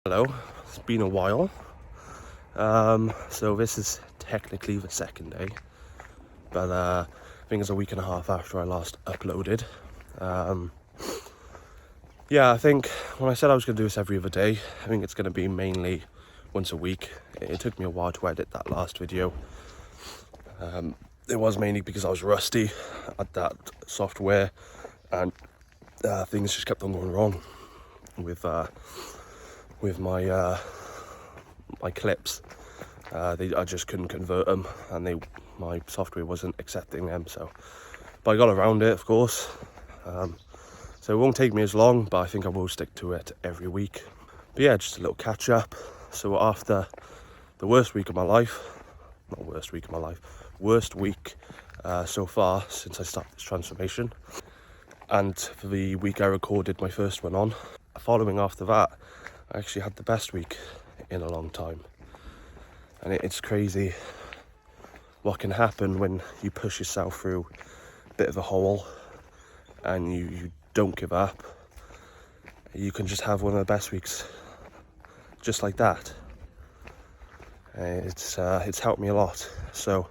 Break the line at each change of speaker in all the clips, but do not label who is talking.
Hello, it's been a while. So this is technically the second day, but I think it's a week and a half after I last uploaded. Yeah, I think when I said I was going to do this every other day, I think it's going to be mainly once a week. It took me a while to edit that last video. It was mainly because I was rusty at that software, and things just kept on going wrong with my my clips. I just couldn't convert them, and my software wasn't accepting them. But I got around it, of course. So it won't take me as long, but I think I will stick to it every week. But yeah, just a little catch up. So after the worst week of my life, worst week so far since I started this transformation, and for the week I recorded my first one on, following after that, I actually had the best week in a long time. And it's crazy what can happen when you push yourself through a bit of a hole and you don't give up. You can just have one of the best weeks just like that. It's helped me a lot. So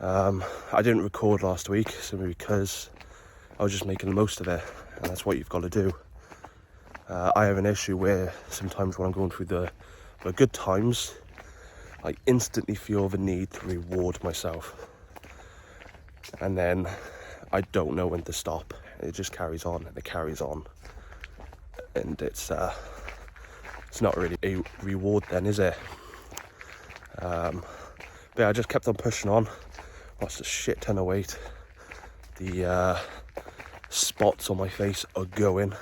I didn't record last week simply because I was just making the most of it, and that's what you've got to do. I have an issue where sometimes when I'm going through the good times, I instantly feel the need to reward myself, and then I don't know when to stop. It just carries on and it carries on, and it's not really a reward then, is it? But yeah, I just kept on pushing on. Lost a shit ton of weight. The spots on my face are going,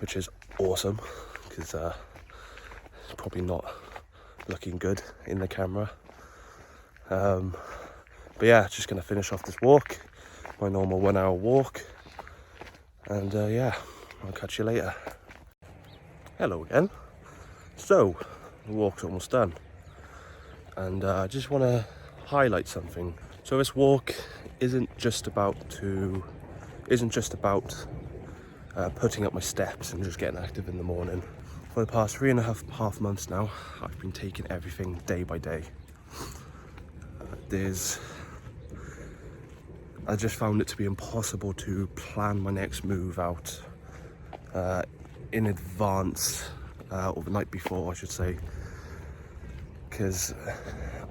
which is awesome, because it's probably not looking good in the camera. But yeah, just gonna finish off this walk, my normal 1 hour walk, and yeah, I'll catch you later. Hello again. So the walk's almost done, and I just want to highlight something. So this walk isn't just about putting up my steps and just getting active in the morning. For the past 3.5 months now, I've been taking everything day by day. I just found it to be impossible to plan my next move out in advance, or the night before, I should say, because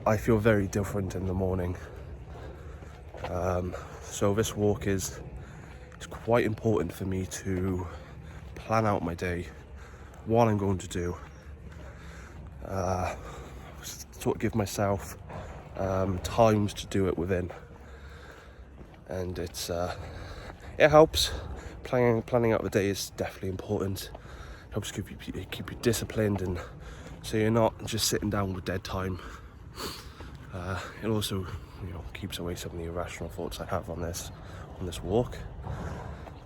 I feel very different in the morning. So this walk it's quite important for me to plan out my day, what I'm going to do, sort of give myself times to do it within, and it helps. Planning out the day is definitely important. It helps keep you disciplined, and so you're not just sitting down with dead time. It also, keeps away some of the irrational thoughts I have on this walk.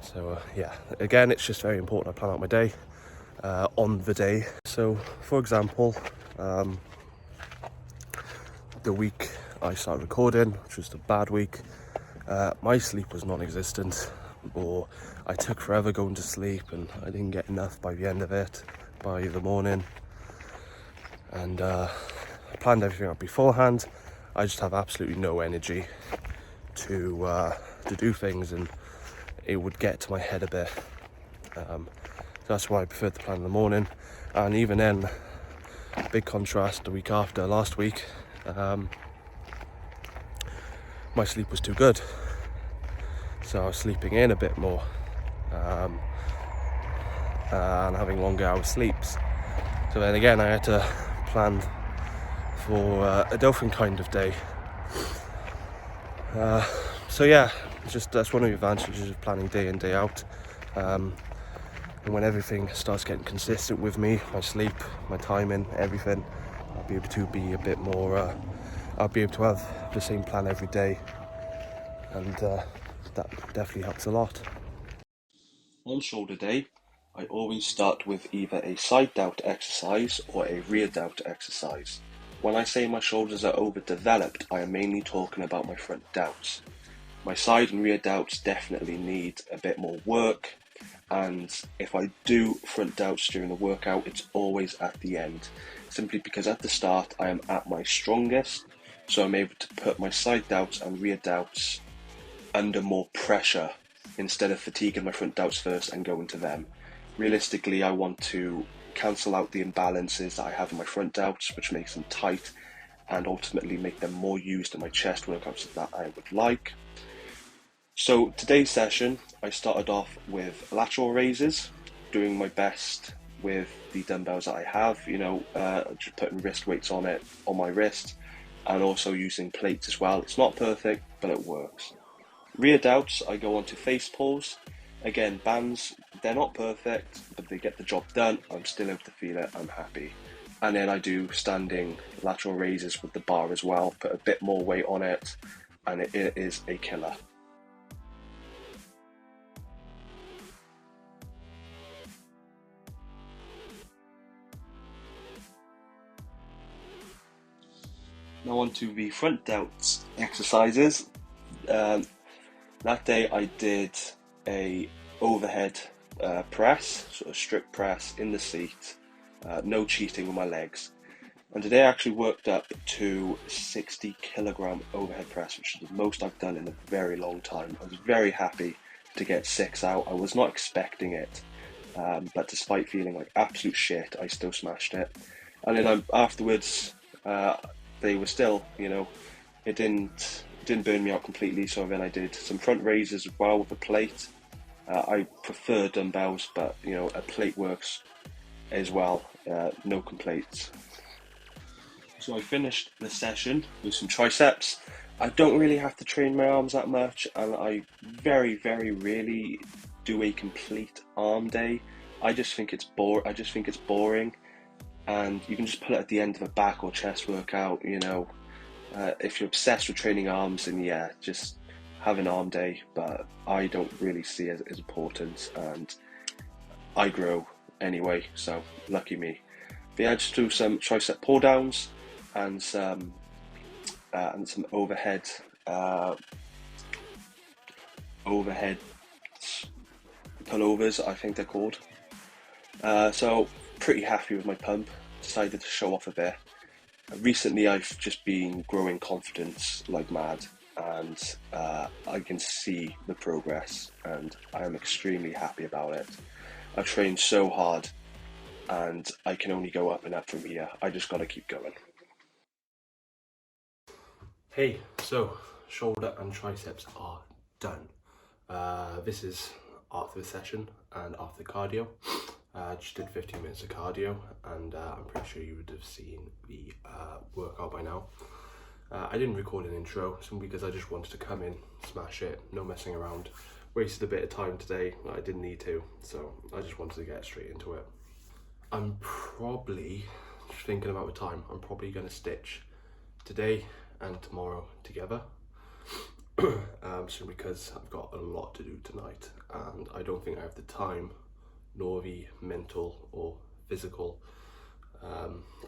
So yeah, again, it's just very important I plan out my day on the day. So for example, the week I started recording, which was the bad week, my sleep was non-existent, or I took forever going to sleep, and I didn't get enough by the end of it, by the morning. And I planned everything out beforehand. I just have absolutely no energy to do things, and it would get to my head a bit. So that's why I prefer to plan in the morning. And even then, big contrast the week after, last week, my sleep was too good. So I was sleeping in a bit more, and having longer hour sleeps. So then again, I had to plan for a different kind of day. So yeah, that's one of the advantages of planning day in, day out. And when everything starts getting consistent with me, my sleep, my timing, everything, I'll be able to be a bit more, I'll be able to have the same plan every day, and that definitely helps a lot. On shoulder day, I always start with either a side delt exercise or a rear delt exercise. When I say my shoulders are overdeveloped, I am mainly talking about my front delts. My side and rear delts definitely need a bit more work, and if I do front delts during the workout, it's always at the end, simply because at the start I am at my strongest, so I'm able to put my side delts and rear delts under more pressure instead of fatiguing my front delts first and going to them. Realistically, I want to cancel out the imbalances that I have in my front delts, which makes them tight, and ultimately make them more used in my chest workouts that I would like. So today's session, I started off with lateral raises, doing my best with the dumbbells that I have, just putting wrist weights on my wrist, and also using plates as well. It's not perfect, but it works. Rear delts, I go on to face pulls. Again, bands, they're not perfect, but they get the job done. I'm still able to feel it, I'm happy. And then I do standing lateral raises with the bar as well, put a bit more weight on it, and it is a killer. Now on to the front delts exercises. That day I did a overhead press, sort of strip press in the seat, no cheating with my legs. And today I actually worked up to 60 kilogram overhead press, which is the most I've done in a very long time. I was very happy to get 6 out. I was not expecting it, but despite feeling like absolute shit, I still smashed it. And then afterwards, they were still, it didn't burn me out completely. So then I did some front raises as well with a plate. I prefer dumbbells, but a plate works as well. No complaints. So I finished the session with some triceps. I don't really have to train my arms that much, and I very, very rarely do a complete arm day. I just think it's boring, and you can just put it at the end of a back or chest workout. If you're obsessed with training arms, then yeah, just have an arm day. But I don't really see it as important, and I grow anyway, so lucky me. But yeah, just do some tricep pull downs and some overhead pullovers, I think they're called. So pretty happy with my pump. Decided to show off a bit. Recently, I've just been growing confidence like mad, and I can see the progress, and I am extremely happy about it. I've trained so hard, and I can only go up and up from here. I just got to keep going. Hey, so shoulder and triceps are done. This is after the session and after the cardio. Just did 15 minutes of cardio, and I'm pretty sure you would have seen the workout by now. I didn't record an intro simply because I just wanted to come in, smash it, no messing around. Wasted a bit of time today, I didn't need to, so I just wanted to get straight into it. I'm probably, thinking about the time, I'm probably going to stitch today and tomorrow together. Simply because I've got a lot to do tonight, and I don't think I have the time nor the mental or physical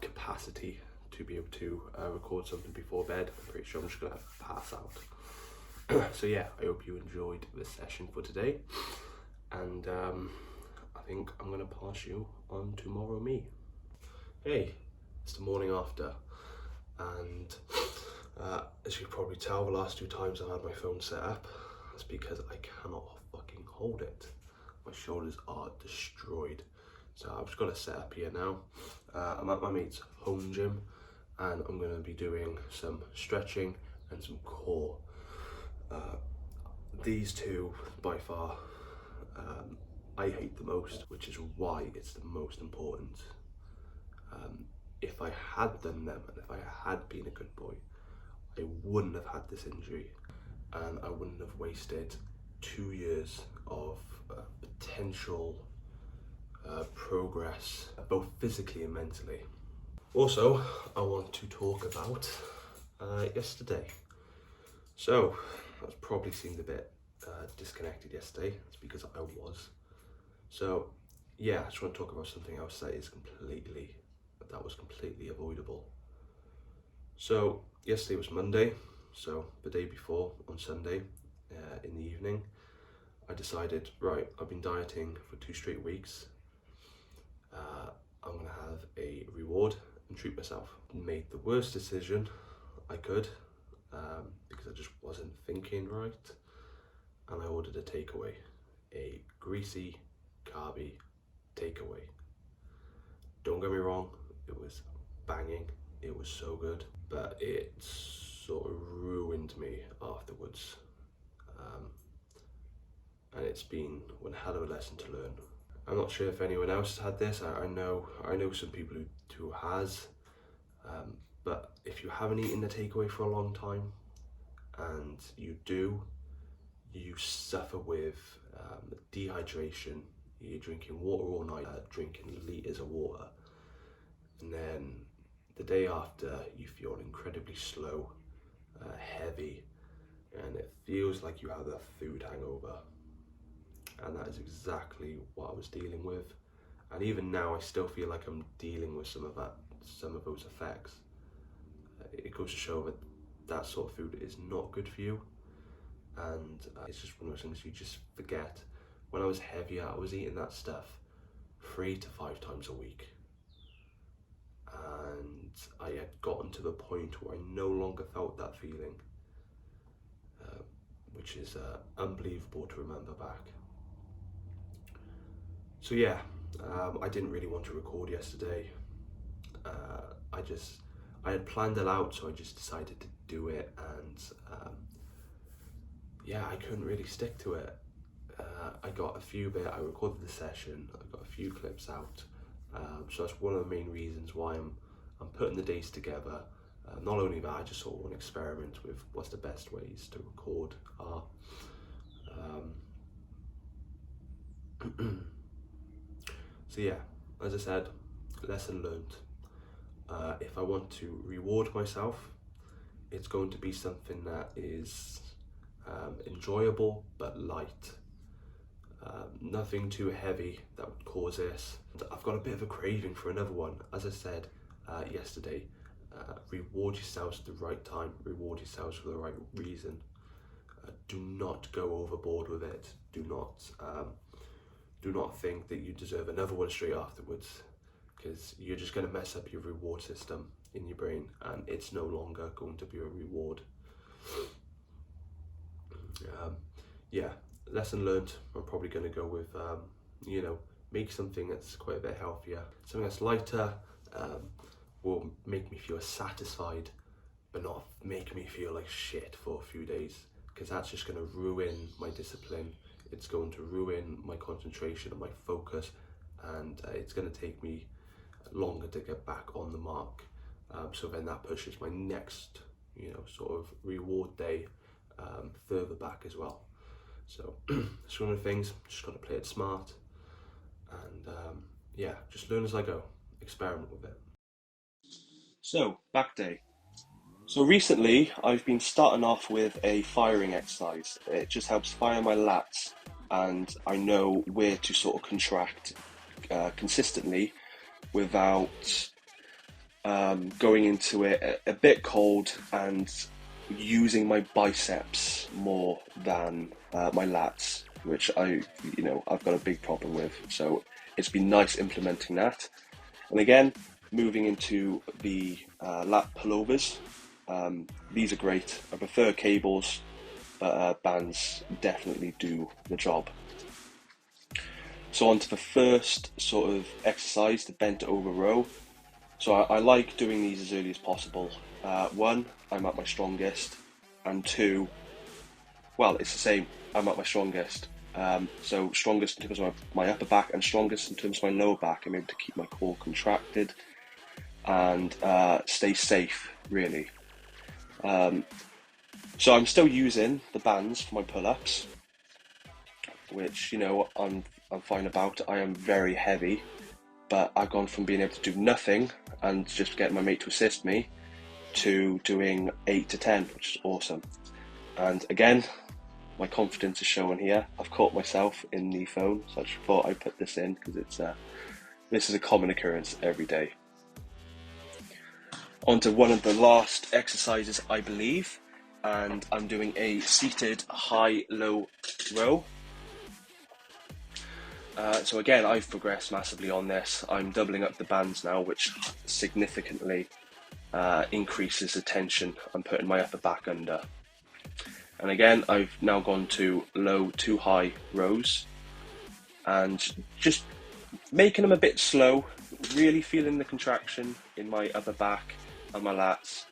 capacity to be able to record something before bed. I'm pretty sure I'm just gonna pass out. So yeah, I hope you enjoyed this session for today, and I think I'm gonna pass you on tomorrow me. Hey, it's the morning after, and as you can probably tell, the last 2 times I had my phone set up, it's because I cannot fucking hold it. My shoulders are destroyed. So I've just got to set up here now. I'm at my mate's home gym, and I'm going to be doing some stretching and some core. These two, by far, I hate the most, which is why it's the most important. If I had done them, and if I had been a good boy, I wouldn't have had this injury, and I wouldn't have wasted 2 years of potential progress, both physically and mentally. Also, I want to talk about yesterday. So, I probably seemed a bit disconnected yesterday. It's because I was. So, yeah, I just want to talk about something else that was completely avoidable. So, yesterday was Monday, so the day before, on Sunday, in the evening, I decided, right, I've been dieting for 2 straight weeks. I'm gonna have a reward and treat myself. Made the worst decision I could because I just wasn't thinking right, and I ordered a takeaway, a greasy, carby takeaway. Don't get me wrong, it was banging, it was so good, but it sort of ruined me afterwards. And it's been one hell of a lesson to learn. I'm not sure if anyone else has had this. I know some people who has, but if you haven't eaten a takeaway for a long time, and you suffer with dehydration. You're drinking water all night, drinking litres of water, and then the day after you feel incredibly slow, heavy, and it feels like you have a food hangover. And that is exactly what I was dealing with. And even now I still feel like I'm dealing with some of those effects. It goes to show that that sort of food is not good for you. And it's just one of those things you just forget. When I was heavier, I was eating that stuff 3 to 5 times a week. And I had gotten to the point where I no longer felt that feeling, which is unbelievable to remember back. So yeah, I didn't really want to record yesterday. I had planned it out, so I just decided to do it, and yeah, I couldn't really stick to it. I recorded the session, I got a few clips out, so that's one of the main reasons why I'm putting the days together. Not only that, I just sort of want to experiment with what's the best ways to record are. So yeah, as I said, lesson learned. If I want to reward myself, it's going to be something that is enjoyable but light. Nothing too heavy that would cause this. I've got a bit of a craving for another one. As I said yesterday, reward yourselves at the right time, reward yourselves for the right reason. Do not go overboard with it. Do not think that you deserve another one straight afterwards, because you're just going to mess up your reward system in your brain, and it's no longer going to be a reward. Yeah, lesson learned. I'm probably going to go with, make something that's quite a bit healthier. Something that's lighter, will make me feel satisfied, but not make me feel like shit for a few days, because that's just going to ruin my discipline. It's going to ruin my concentration and my focus, and it's going to take me longer to get back on the mark. So then that pushes my next, sort of reward day further back as well. So it's one of the things, just got to play it smart, and yeah, just learn as I go, experiment with it. So, back day. So recently, I've been starting off with a firing exercise. It just helps fire my lats, and I know where to sort of contract consistently without going into it a bit cold and using my biceps more than my lats, which I've got a big problem with. So it's been nice implementing that. And again, moving into the lat pullovers. These are great. I prefer cables, but bands definitely do the job. So on to the first sort of exercise, the bent over row. So I like doing these as early as possible. 1, I'm at my strongest, and 2, well, it's the same, I'm at my strongest. So strongest in terms of my upper back, and strongest in terms of my lower back. I'm able to keep my core contracted and stay safe, really. So I'm still using the bands for my pull-ups, which I'm fine about. I am very heavy, but I've gone from being able to do nothing and just getting my mate to assist me to doing 8 to 10, which is awesome. And again, my confidence is showing here. I've caught myself in the phone, so I just thought I'd put this in because this is a common occurrence every day. On to one of the last exercises, I believe, and I'm doing a seated high-low row. So again, I've progressed massively on this. I'm doubling up the bands now, which significantly increases the tension I'm putting my upper back under. And again, I've now gone to low to high rows and just making them a bit slow, really feeling the contraction in my upper back and my lats,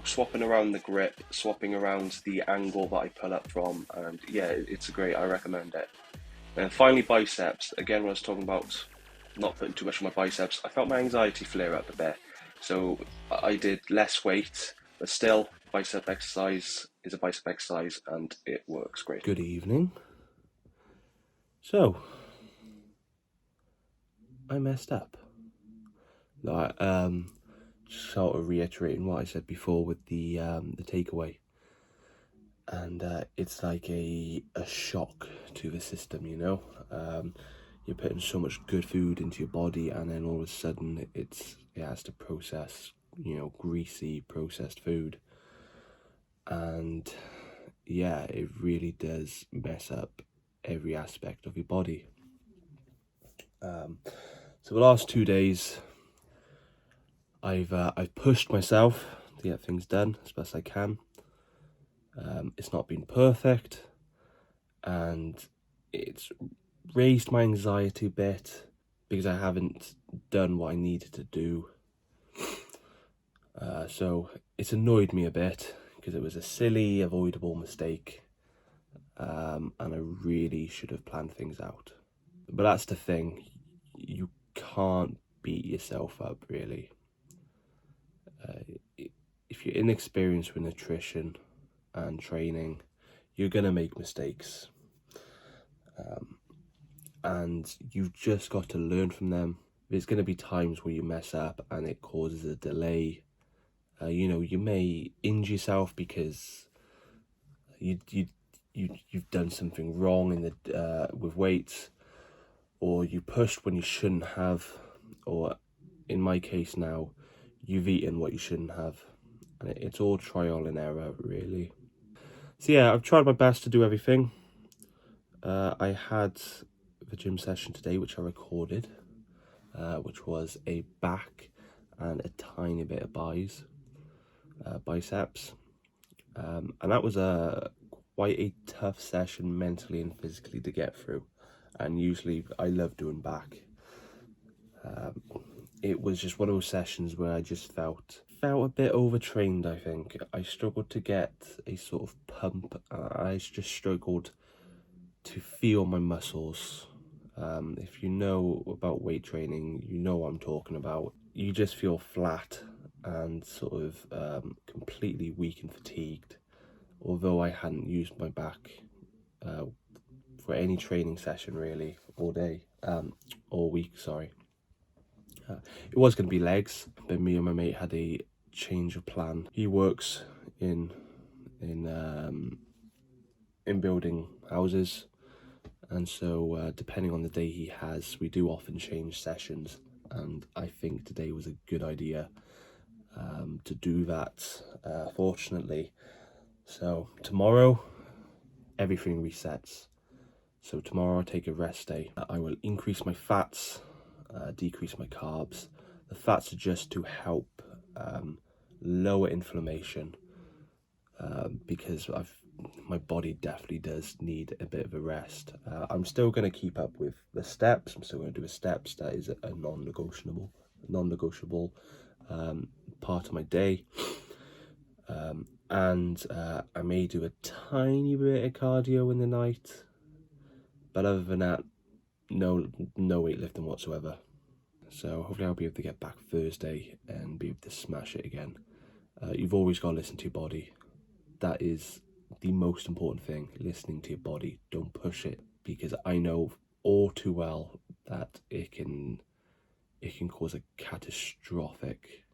swapping around the grip, swapping around the angle that I pull up from, and yeah, it's great, I recommend it. And finally, biceps. Again, when I was talking about not putting too much on my biceps, I felt my anxiety flare up a bit. So I did less weight, but still, bicep exercise is a bicep exercise and it works great. Good evening. So, I messed up. Just sort of reiterating what I said before with the takeaway. And it's like a shock to the system, you're putting so much good food into your body, and then all of a sudden it has to process, greasy processed food, and yeah, it really does mess up every aspect of your body. So the last 2 days, I've pushed myself to get things done as best I can. It's not been perfect, and it's raised my anxiety a bit because I haven't done what I needed to do. So it's annoyed me a bit because it was a silly, avoidable mistake, and I really should have planned things out. But that's the thing, you can't beat yourself up, really. If you're inexperienced with nutrition and training, you're gonna make mistakes. And you've just got to learn from them. There's going to be times where you mess up and it causes a delay. You may injure yourself because you've done something wrong with weights, or you pushed when you shouldn't have, or in my case now, you've eaten what you shouldn't have. And it's all trial and error, really. So yeah, I've tried my best to do everything. I had the gym session today, which I recorded, which was a back and a tiny bit of biceps, and that was quite a tough session mentally and physically to get through. And usually I love doing back. It was just one of those sessions where I just felt a bit overtrained. I think I struggled to get a sort of pump. I just struggled to feel my muscles. If you know about weight training, you know what I'm talking about. You just feel flat and sort of completely weak and fatigued. Although I hadn't used my back for any training session really all week, sorry. It was going to be legs, but me and my mate had a change of plan. He works in building houses, and so depending on the day he has, we do often change sessions, and I think today was a good idea to do that, fortunately. So tomorrow everything resets. So tomorrow I'll take a rest day. I will increase my fats, decrease my carbs. The fats are just to help lower inflammation, because my body definitely does need a bit of a rest. I'm still going to keep up with the steps. I'm still going to do the steps. That is a non-negotiable part of my day. And I may do a tiny bit of cardio in the night, but other than that, no weightlifting whatsoever. So hopefully I'll be able to get back Thursday and be able to smash it again. You've always got to listen to your body. That is the most important thing, listening to your body. Don't push it, because I know all too well that it can cause a catastrophic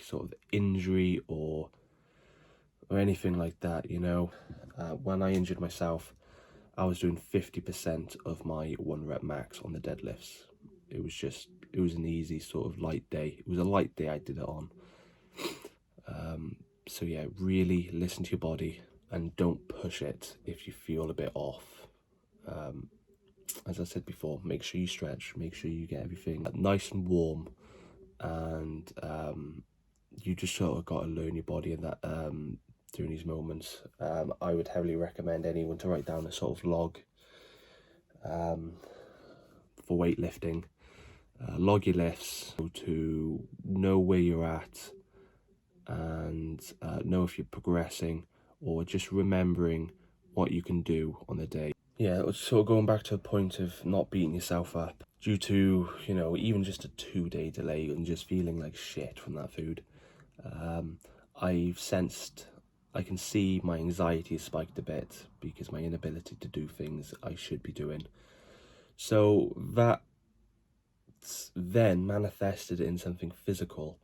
sort of injury or anything like that. When I injured myself, I was doing 50% of my 1 rep max on the deadlifts. It was an easy sort of light day. It was a light day I did it on. So yeah, really listen to your body. and don't push it if you feel a bit off. As I said before, make sure you stretch, make sure you get everything nice and warm, and you just sort of got to learn your body in that during these moments. I would heavily recommend anyone to write down a sort of log for weightlifting. Log your lifts to know where you're at and know if you're progressing, or just remembering what you can do on the day. Yeah, it's sort of going back to a point of not beating yourself up due to, you know, even just a 2-day delay and just feeling like shit from that food. I can see my anxiety has spiked a bit because my inability to do things I should be doing. So that then manifested in something physical.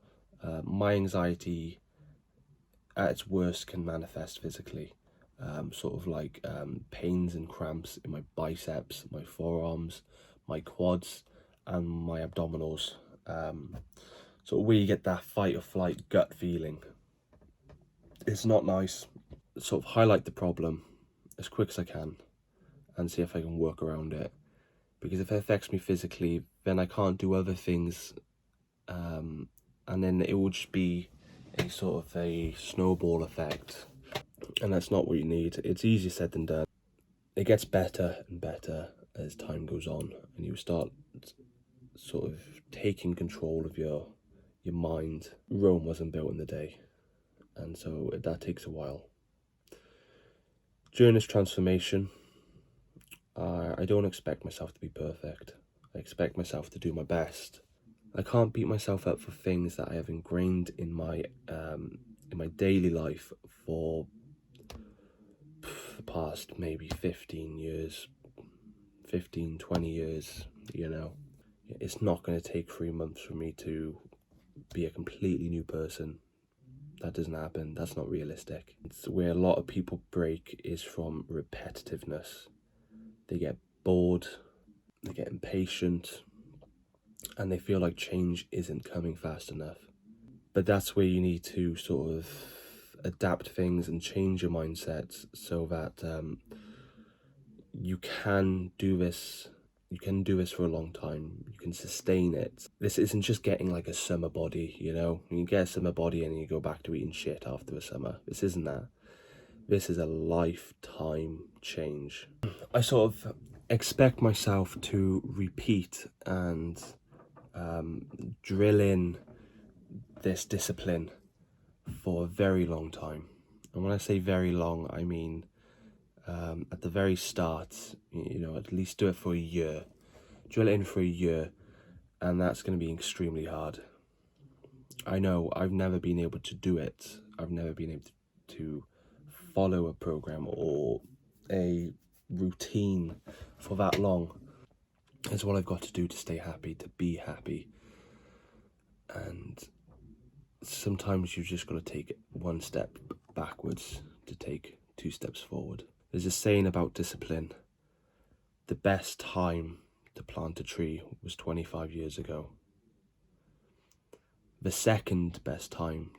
My anxiety at its worst can manifest physically, sort of like pains and cramps in my biceps, my forearms, my quads, and my abdominals. So where you get that fight or flight gut feeling. It's not nice. Sort of highlight the problem as quick as I can and see if I can work around it. Because if it affects me physically, then I can't do other things, and then it will just be a sort of a snowball effect, and that's not what you need. It's easier said than done. It gets better and better as time goes on, and you start sort of taking control of your mind. Rome wasn't built in a day, and so that takes a while. During this transformation, I don't expect myself to be perfect. I expect myself to do my best. I can't beat myself up for things that I have ingrained in my daily life for the past maybe 15 years, 15, 20 years, you know. It's not going to take 3 months for me to be a completely new person. That doesn't happen. That's not realistic. It's where a lot of people break is from repetitiveness. They get bored, they get impatient, and they feel like change isn't coming fast enough. But that's where you need to sort of adapt things and change your mindset so that you can do this. You can do this for a long time. You can sustain it. This isn't just getting like a summer body, you know? You get a summer body and you go back to eating shit after the summer. This isn't that. This is a lifetime change. I sort of expect myself to repeat and drill in this discipline for a very long time. And when I say very long, I mean at the very start, you know, at least do it for a year. Drill it in for a year, and that's going to be extremely hard. I know I've never been able to do it. I've never been able to follow a program or a routine for that long. It's what I've got to do to stay happy, to be happy. And sometimes you've just got to take one step backwards to take 2 steps forward. There's a saying about discipline. The best time to plant a tree was 25 years ago. The second best time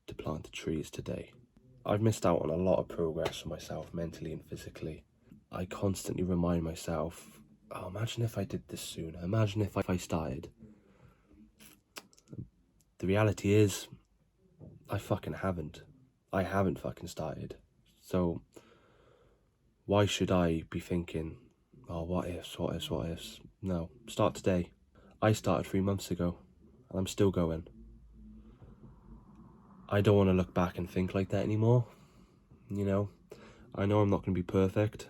to plant a tree is today. I've missed out on a lot of progress for myself, mentally and physically. I constantly remind myself, oh, imagine if I did this sooner. Imagine if I started. The reality is, I fucking haven't. I haven't fucking started. So why should I be thinking, oh, what ifs? No, start today. I started 3 months ago, and I'm still going. I don't want to look back and think like that anymore. You know, I know I'm not going to be perfect,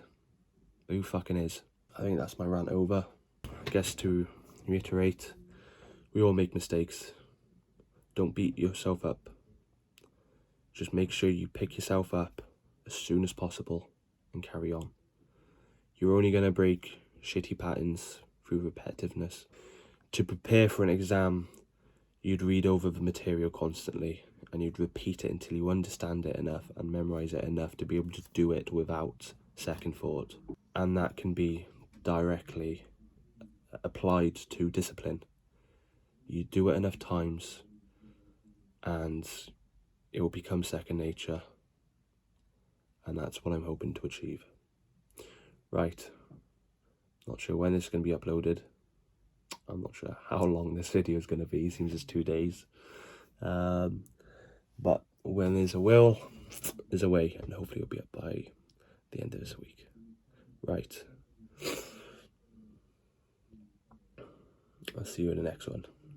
but who fucking is? I think that's my rant over. I guess to reiterate, we all make mistakes. Don't beat yourself up. Just make sure you pick yourself up as soon as possible and carry on. You're only going to break shitty patterns through repetitiveness. To prepare for an exam, you'd read over the material constantly and you'd repeat it until you understand it enough and memorize it enough to be able to do it without second thought. And that can be directly applied to discipline. You do it enough times and it will become second nature. and that's what I'm hoping to achieve. Right, not sure when this is going to be uploaded. I'm not sure how long this video is going to be. Seems it's 2 days. But when there's a will, there's a way, and hopefully it'll be up by the end of this week. Right. I'll see you in the next one.